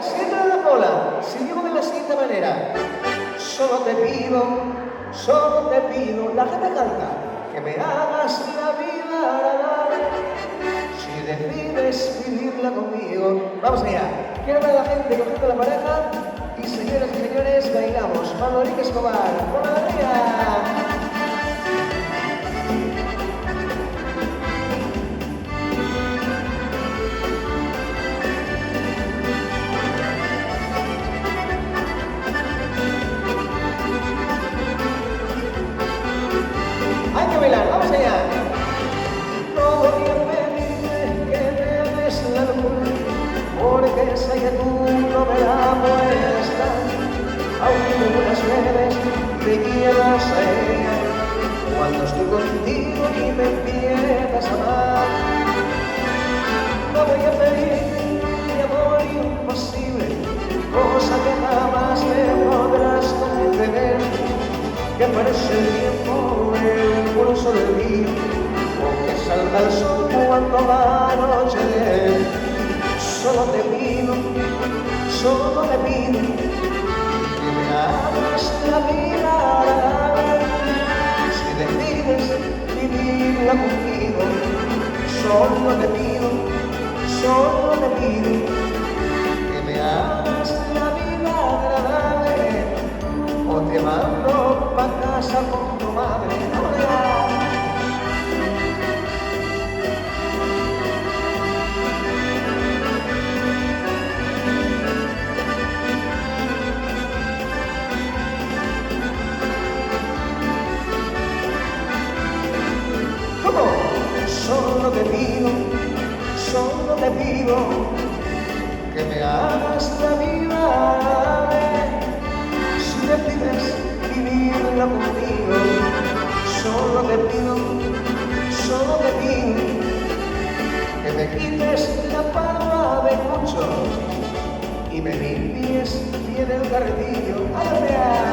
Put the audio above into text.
siéntale la cola. Seguimos de la siguiente manera. Solo te pido, la gente canta, que me hagas la vida agradable. Si decides vivirla conmigo, vamos allá. Quiero ver a la gente cogiendo la pareja y señoras y señores, bailamos. Manolín Escobar, con alegría. Hay que bailar, vamos allá. No voy a pedirte que me des la luz, porque sé que tú no me la puedes dar. Aunque muchas veces te quieras a ella, cuando estoy contigo y me empiezas a amar. No voy a pedirte mi amor imposible, cosa que jamás me podrás conceder. Que aparece el tiempo en el pulso del día, o que salga el sol cuando va a anochecer. Solo te pido que me hagas la vida agradable. Si decides vivirla conmigo, solo te pido que me hagas la vida agradable. O te mando pa' casa con tu madre. ¿Cómo? Solo te pido que me hagas la vida agradable. Si decides vivirla conmigo, solo te pido que me quites la barba de mucho y me limpies bien el carretillo. ¡Aleluya!